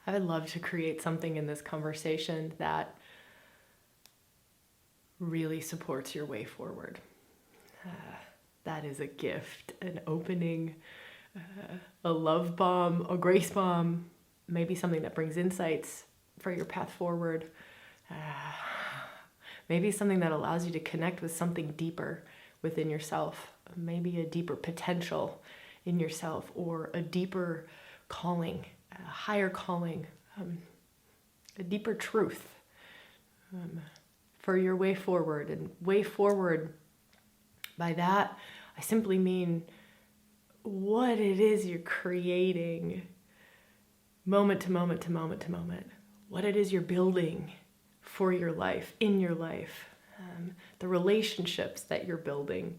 I would love to create something in this conversation that really supports your way forward. That is a gift, an opening, a love bomb, a grace bomb, maybe something that brings insights for your path forward. Maybe something that allows you to connect with something deeper within yourself, maybe a deeper potential in yourself, or a deeper calling, a higher calling, a deeper truth for your way forward. And way forward, by that, I simply mean what it is you're creating moment to moment to moment to moment, what it is you're building for your life, in your life, the relationships that you're building,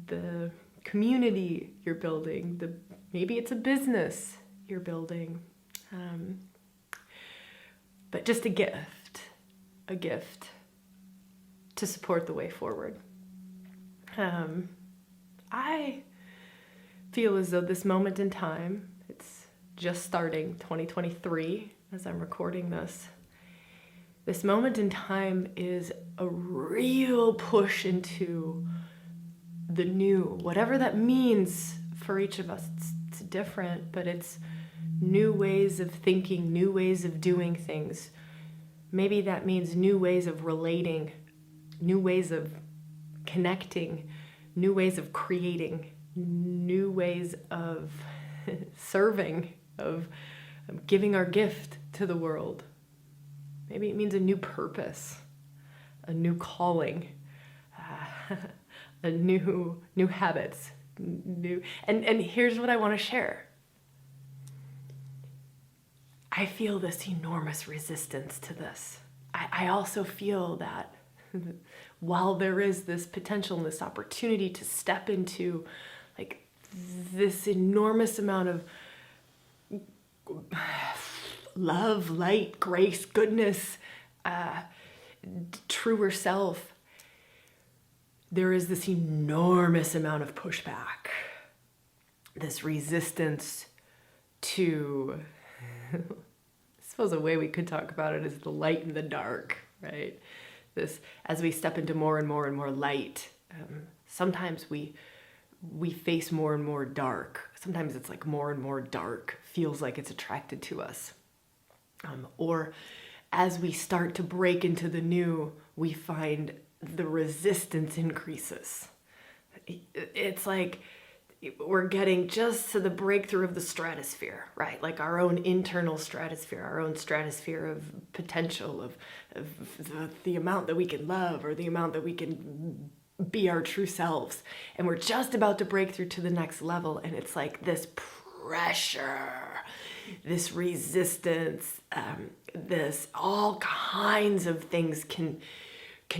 the community you're building, maybe it's a business you're building, but just a gift to support the way forward. I feel as though this moment in time, it's just starting 2023 as I'm recording this moment in time is a real push into the new, whatever that means for each of us. It's different, but it's new ways of thinking, new ways of doing things. Maybe that means new ways of relating, new ways of connecting, new ways of creating, new ways of serving, of giving our gift to the world. Maybe it means a new purpose, a new calling, a new habits, and here's what I want to share. I feel this enormous resistance to this. I also feel that while there is this potential and this opportunity to step into like this enormous amount of love, light, grace, goodness, truer self, there is this enormous amount of pushback, this resistance to, I suppose a way we could talk about it is the light and the dark, right? This, as we step into more and more and more light, sometimes we face more and more dark. Sometimes it's like more and more dark feels like it's attracted to us. Or as we start to break into the new, we find the resistance increases. It's like we're getting just to the breakthrough of the stratosphere, right? Like our own internal stratosphere, our own stratosphere of potential, of the amount that we can love, or the amount that we can be our true selves. And we're just about to break through to the next level. And it's like this pressure, this resistance, this all kinds of things can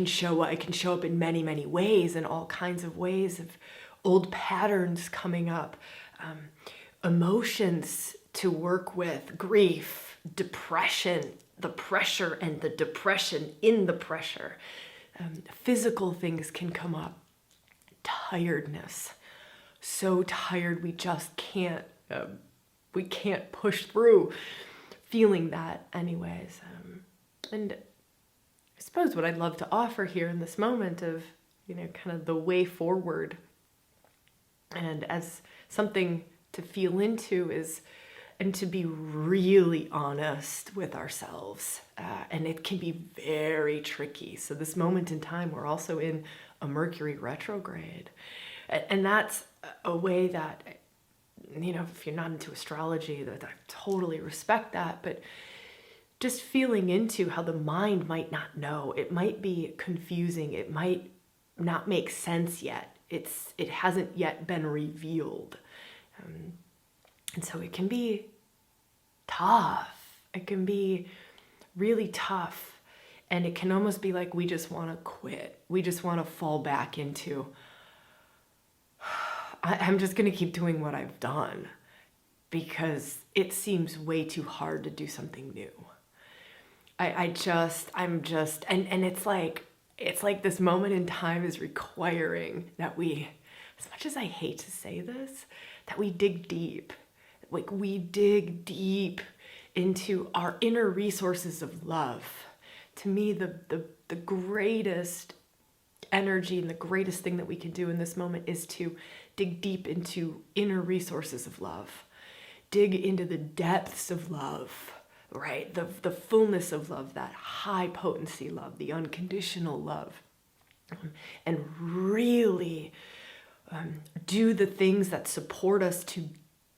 show up. It can show up in many, many ways, and all kinds of ways of old patterns coming up, emotions to work with, grief, depression, the pressure and the depression in the pressure. Physical things can come up. Tiredness. So tired we just can't push through feeling that anyways. And I suppose what I'd love to offer here in this moment of, kind of the way forward, and as something to feel into is, and to be really honest with ourselves. And it can be very tricky. So this moment in time, we're also in a Mercury retrograde. And that's a way that, if you're not into astrology, that I totally respect that, but just feeling into how the mind might not know. It might be confusing. It might not make sense yet. It hasn't yet been revealed. And so it can be tough. It can be really tough. And it can almost be like we just want to quit. We just want to fall back into, I'm just going to keep doing what I've done because it seems way too hard to do something new. And it's like this moment in time is requiring that we, as much as I hate to say this, that we dig deep. Like we dig deep into our inner resources of love. To me, the greatest energy and the greatest thing that we can do in this moment is to dig deep into inner resources of love. Dig into the depths of love, right? The fullness of love, that high potency love, the unconditional love. And really do the things that support us to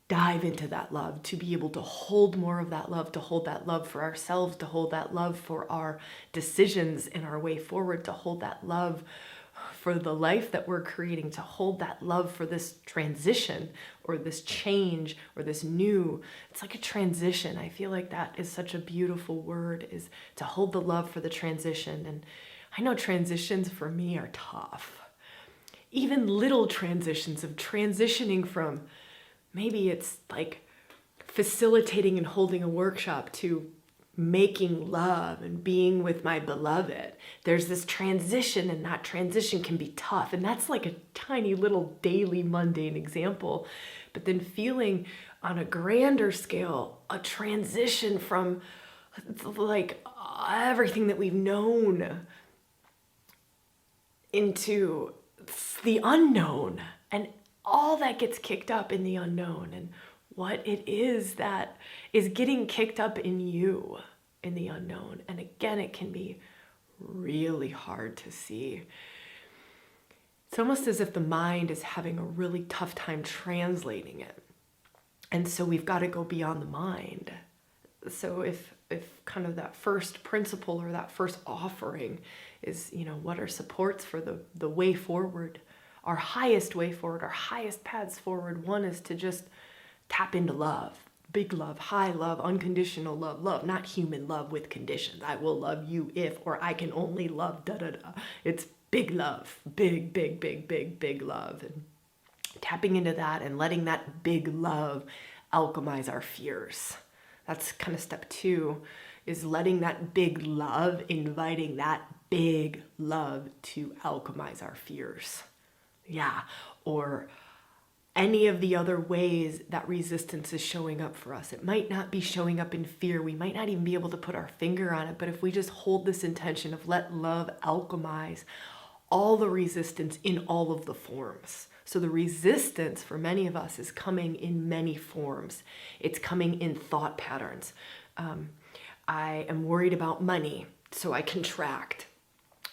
dive into that love, to be able to hold more of that love, to hold that love for ourselves, to hold that love for our decisions and our way forward, to hold that love for the life that we're creating, to hold that love for this transition or this change or this new. It's like a transition. I feel like that is such a beautiful word, is to hold the love for the transition. And I know transitions for me are tough. Even little transitions of transitioning from, maybe it's like facilitating and holding a workshop, to making love and being with my beloved. There's this transition, and that transition can be tough. And that's like a tiny little daily mundane example. But then feeling on a grander scale, a transition from like everything that we've known into the unknown, and all that gets kicked up in the unknown, and what it is that is getting kicked up in you in the unknown. And again, it can be really hard to see. It's almost as if the mind is having a really tough time translating it. And so we've got to go beyond the mind. So if kind of that first principle or that first offering is, what are supports for the way forward, our highest way forward, our highest paths forward. One is to just tap into love, big love, high love, unconditional love, not human love with conditions. I will love you if, or I can only love da-da-da. It's big love, big, big, big, big, big love. And tapping into that and letting that big love alchemize our fears. That's kind of step 2, is letting that big love, inviting that big love to alchemize our fears. Yeah, or any of the other ways that resistance is showing up for us. It might not be showing up in fear. We might not even be able to put our finger on it, but if we just hold this intention of let love alchemize all the resistance in all of the forms. So the resistance for many of us is coming in many forms. It's coming in thought patterns. I am worried about money, so I contract.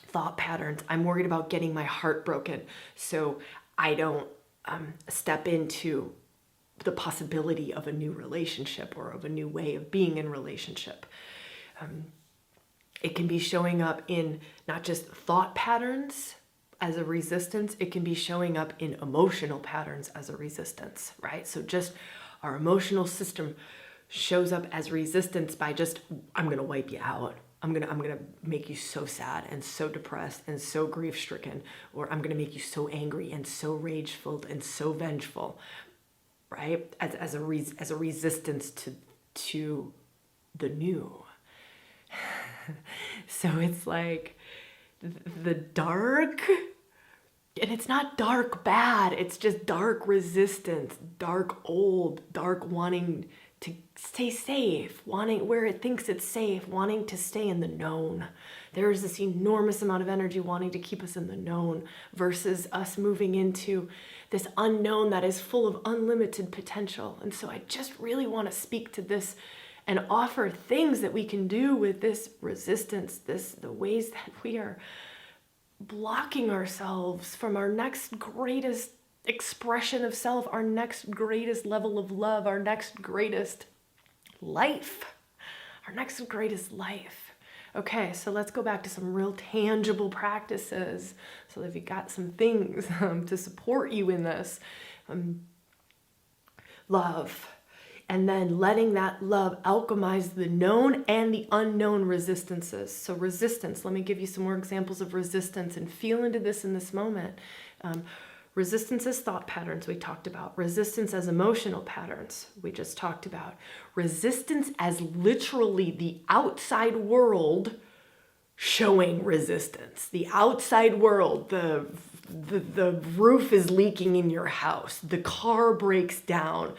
Thought patterns. I'm worried about getting my heart broken, so I don't step into the possibility of a new relationship or of a new way of being in relationship. It can be showing up in not just thought patterns as a resistance, it can be showing up in emotional patterns as a resistance, right? So just our emotional system shows up as resistance by just, I'm going to wipe you out. I'm gonna make you so sad and so depressed and so grief-stricken, or I'm gonna make you so angry and so rage-filled and so vengeful, right? As a resistance to the new. So it's like the dark, and it's not dark bad. It's just dark resistance, dark old, dark wanting to stay safe, wanting where it thinks it's safe, wanting to stay in the known. There is this enormous amount of energy wanting to keep us in the known versus us moving into this unknown that is full of unlimited potential. And so I just really want to speak to this and offer things that we can do with this resistance, the ways that we are blocking ourselves from our next greatest expression of self, our next greatest level of love, our next greatest life, Okay, so let's go back to some real tangible practices so that we got some things to support you in this. Love. And then letting that love alchemize the known and the unknown resistances. So resistance, let me give you some more examples of resistance and feel into this in this moment. Resistance as thought patterns, we talked about. Resistance as emotional patterns, we just talked about. Resistance as literally the outside world showing resistance. The outside world, the roof is leaking in your house. The car breaks down.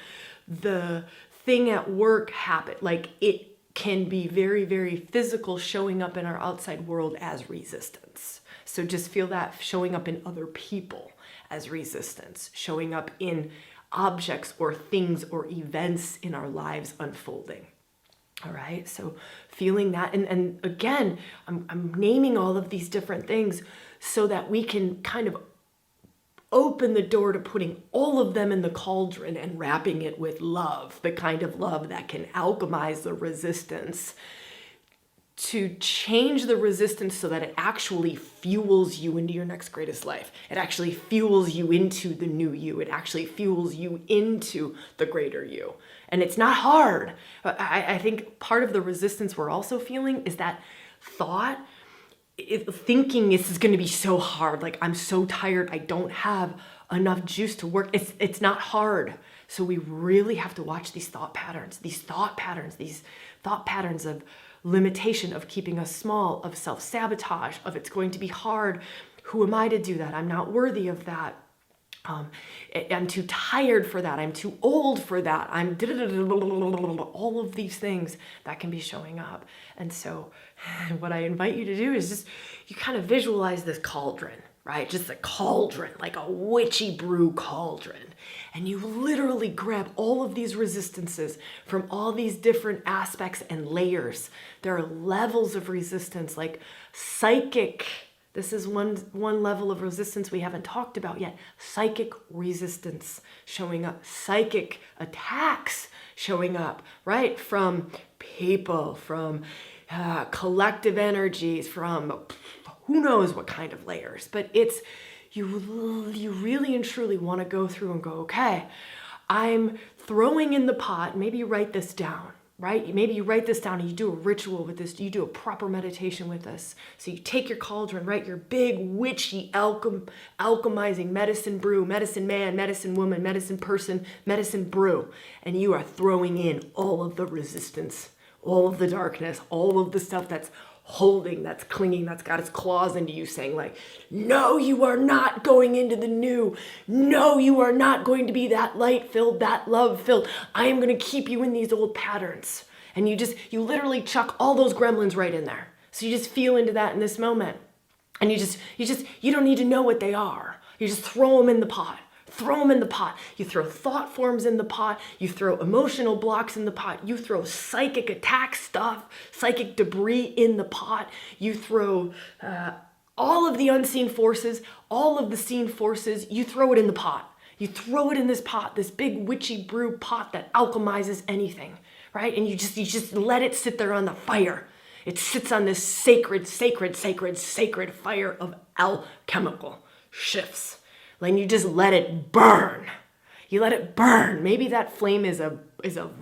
The thing at work happen, like it can be very, very physical, showing up in our outside world as resistance. So just feel that showing up in other people as resistance, showing up in objects or things or events in our lives unfolding. All right, so feeling that, and again, I'm naming all of these different things so that we can kind of open the door to putting all of them in the cauldron and wrapping it with love, the kind of love that can alchemize the resistance, to change the resistance so that it actually fuels you into your next greatest life. It actually fuels you into the new you. It actually fuels you into the greater you. And it's not hard. I think part of the resistance we're also feeling is that thought, thinking this is going to be so hard. Like, I'm so tired. I don't have enough juice to work. It's not hard. So we really have to watch these thought patterns, these thought patterns of limitation, of keeping us small, of self-sabotage, of it's going to be hard. Who am I to do that? I'm not worthy of that. I'm too tired for that. I'm too old for that. I'm all of these things that can be showing up. And so what I invite you to do is just, you kind of visualize this cauldron, right? Just a cauldron, like a witchy brew cauldron. And you literally grab all of these resistances from all these different aspects and layers. There are levels of resistance, like psychic. This is one level of resistance we haven't talked about yet. Psychic resistance showing up. Psychic attacks showing up, right? From people, from collective energies, from who knows what kind of layers. But it's, you really and truly want to go through and go, okay, I'm throwing in the pot. Maybe you write this down. Right? Maybe you write this down and you do a ritual with this. You do a proper meditation with this. So you take your cauldron, right? Your big witchy alchemizing medicine brew, medicine man, medicine woman, medicine person, medicine brew. And you are throwing in all of the resistance, all of the darkness, all of the stuff that's holding, that's clinging, that's got its claws into you, saying like, no, you are not going into the new. No, you are not going to be that light-filled, that love-filled. I am going to keep you in these old patterns. And you literally chuck all those gremlins right in there. So you just feel into that in this moment. And you don't need to know what they are. You just throw them in the pot. Throw them in the pot. You throw thought forms in the pot. You throw emotional blocks in the pot. You throw psychic attack stuff, psychic debris in the pot. You throw all of the unseen forces, all of the seen forces. You throw it in the pot. You throw it in this pot, this big witchy brew pot that alchemizes anything, right? And you just let it sit there on the fire. It sits on this sacred fire of alchemical shifts. Like, you just let it burn. You let it burn. Maybe that flame is a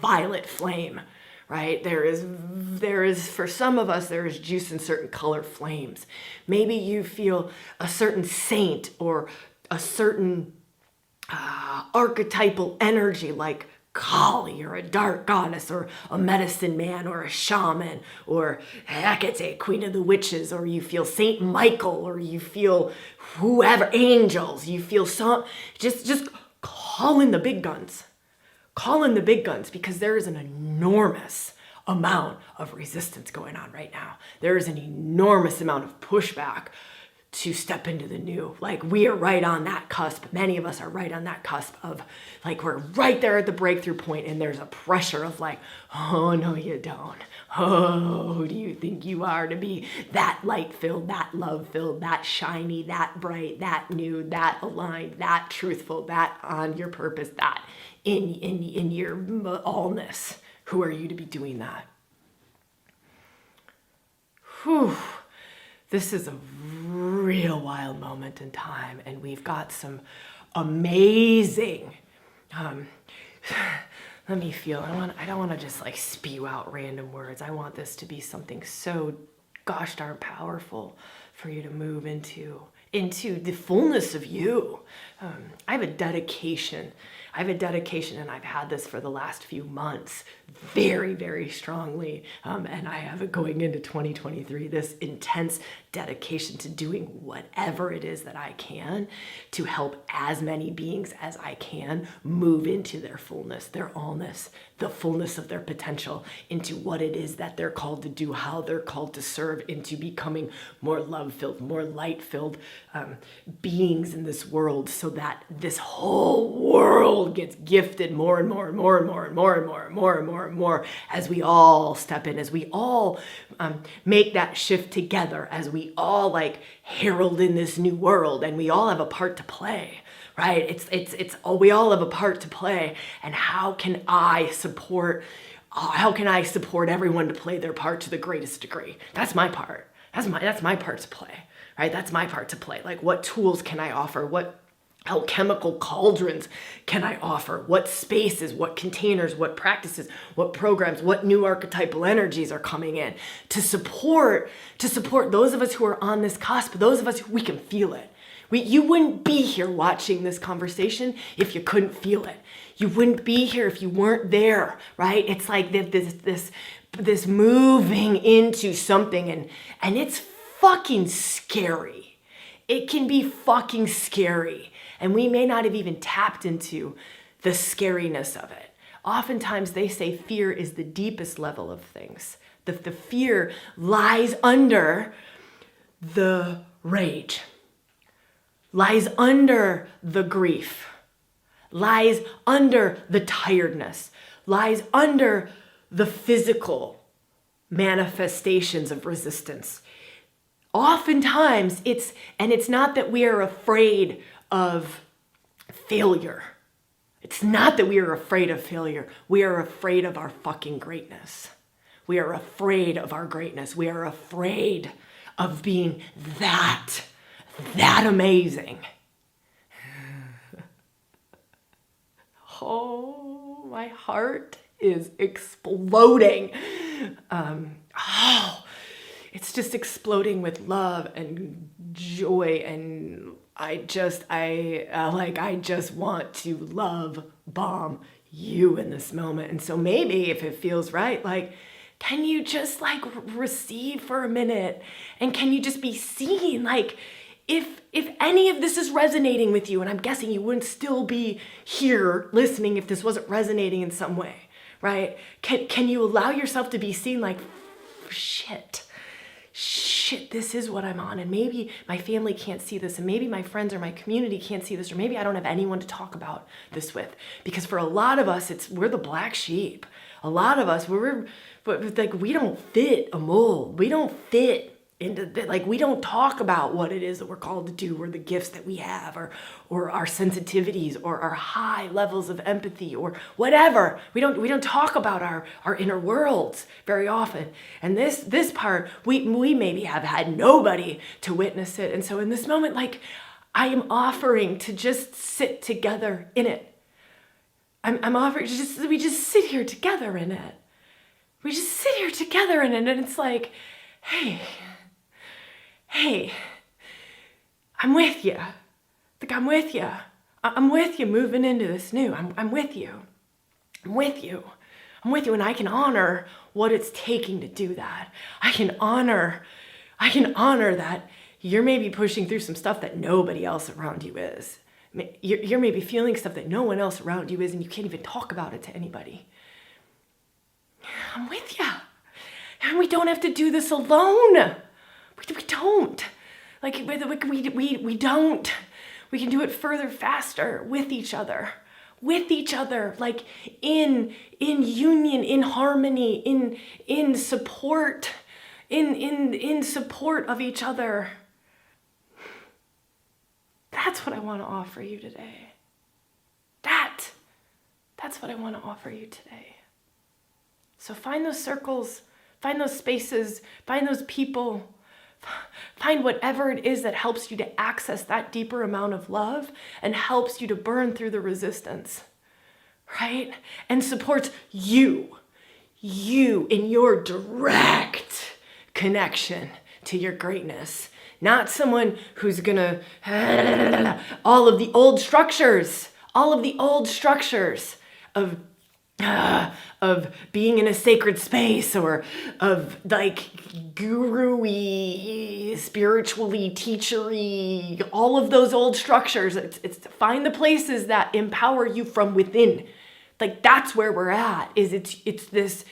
violet flame, right? There is for some of us, there is juice in certain color flames. Maybe you feel a certain saint or a certain archetypal energy, like Kali or a dark goddess or a medicine man or a shaman, or I could say Queen of the Witches, or you feel Saint Michael, or you feel whoever, angels, you feel some, just call in the big guns. Call in the big guns, because there is an enormous amount of resistance going on right now. There is an enormous amount of pushback to step into the new. Like, we are right on that cusp. Many of us are right on that cusp of, like, we're right there at the breakthrough point, and there's a pressure of like, oh, no, you don't. Oh, who do you think you are to be that light-filled, that love-filled, that shiny, that bright, that new, that aligned, that truthful, that on your purpose, that in your allness? Who are you to be doing that? Whew. This is a real wild moment in time, and we've got some amazing, let me feel, I don't want to just like spew out random words. I want this to be something so gosh darn powerful for you to move into the fullness of you. I have a dedication. I have a dedication, and I've had this for the last few months very, very strongly. And I have it going into 2023, this intense dedication to doing whatever it is that I can to help as many beings as I can move into their fullness, their allness, the fullness of their potential, into what it is that they're called to do, how they're called to serve, into becoming more love-filled, more light-filled beings in this world, so that this whole world gets gifted more and more and more and more and more and more and more and more and more as we all step in, as we all make that shift together, as we all like herald in this new world, and we all have a part to play. Right? It's we all have a part to play. And how can I support everyone to play their part to the greatest degree? That's my part. That's my part to play. Right? That's my part to play. Like, what tools can I offer? What alchemical cauldrons can I offer? What spaces, what containers, what practices, what programs, what new archetypal energies are coming in to support those of us who are on this cusp, those of us who we can feel it. You wouldn't be here watching this conversation if you couldn't feel it. You wouldn't be here if you weren't there, right? It's like this moving into something, and it's fucking scary. It can be fucking scary. And we may not have even tapped into the scariness of it. Oftentimes they say fear is the deepest level of things. The fear lies under the rage, lies under the grief, lies under the tiredness, lies under the physical manifestations of resistance. Oftentimes it's not that we are afraid of failure. It's not that we are afraid of failure. We are afraid of our fucking greatness. We are afraid of our greatness. We are afraid of being that amazing. Oh, my heart is exploding. It's just exploding with love and joy, and I just want to love bomb you in this moment. And so maybe if it feels right, like, can you just like receive for a minute, and can you just be seen? Like, if any of this is resonating with you, and I'm guessing you wouldn't still be here listening if this wasn't resonating in some way, right? Can you allow yourself to be seen? Like, shit, this is what I'm on. And maybe my family can't see this, and maybe my friends or my community can't see this, or maybe I don't have anyone to talk about this with. Because for a lot of us, we're the black sheep. A lot of us, we don't fit a mold. We don't fit into, like, we don't talk about what it is that we're called to do, or the gifts that we have, or our sensitivities, or our high levels of empathy, or whatever. We don't talk about our inner worlds very often. And this part, we maybe have had nobody to witness it. And so in this moment, like, I am offering to just sit together in it. I'm offering to we just sit here together in it. We just sit here together in it, and it's like, hey, I'm with you. Like, I'm with you. I'm with you moving into this new. I'm with you. I'm with you. I'm with you, and I can honor what it's taking to do that. I can honor that you're maybe pushing through some stuff that nobody else around you is. You're maybe feeling stuff that no one else around you is, and you can't even talk about it to anybody. I'm with you. And we don't have to do this alone. We don't. Like, we don't. We can do it further, faster, with each other. With each other, like in union, in harmony, in support, in support of each other. That's what I want to offer you today. That's what I want to offer you today. So find those circles, find those spaces, find those people, find whatever it is that helps you to access that deeper amount of love and helps you to burn through the resistance, right? And supports you in your direct connection to your greatness. Not someone who's gonna, all of the old structures, all of the old structures of being in a sacred space, or of like guru-y, spiritually teachery, all of those old structures. It's to find the places that empower you from within. Like that's where we're at, is it's this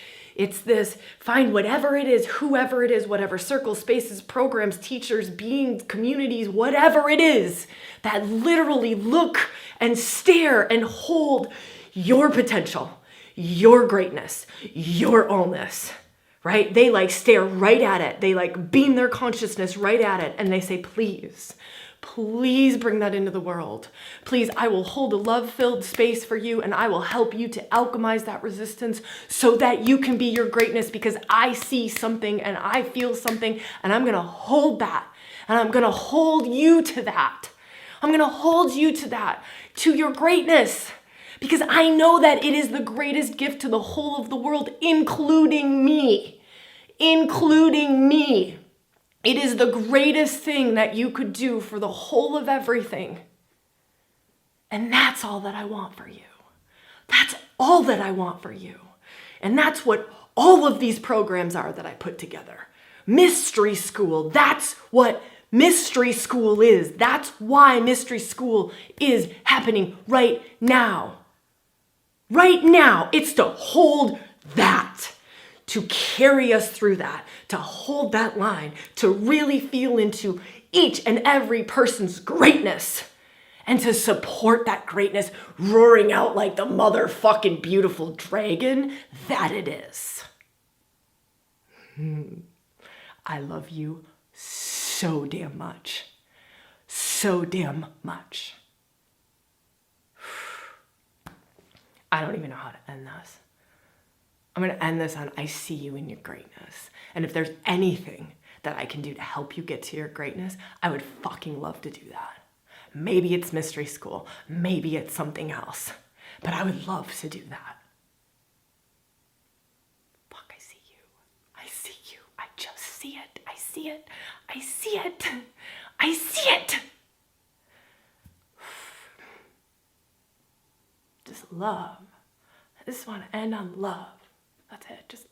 find whatever it is, whoever it is, whatever circles, spaces, programs, teachers, beings, communities, whatever it is, that literally look and stare and hold your potential, your greatness, your allness, right? They like stare right at it. They like beam their consciousness right at it. And they say, please, please bring that into the world. Please, I will hold a love-filled space for you, and I will help you to alchemize that resistance so that you can be your greatness, because I see something and I feel something, and I'm going to hold that. And I'm going to hold you to that. I'm going to hold you to that, to your greatness. Because I know that it is the greatest gift to the whole of the world, including me. Including me. It is the greatest thing that you could do for the whole of everything. And that's all that I want for you. That's all that I want for you. And that's what all of these programs are that I put together. Mystery School, that's what Mystery School is. That's why Mystery School is happening right now. Right now, it's to hold that, to carry us through that, to hold that line, to really feel into each and every person's greatness, and to support that greatness roaring out like the motherfucking beautiful dragon that it is. I love you so damn much. So damn much. I don't even know how to end this. I'm going to end this on I see you in your greatness. And if there's anything that I can do to help you get to your greatness, I would fucking love to do that. Maybe it's Mystery School. Maybe it's something else. But I would love to do that. Fuck, I see you. I see you. I just see it. I see it. I see it. I see it. Just love. I just want to end on love. That's it. Just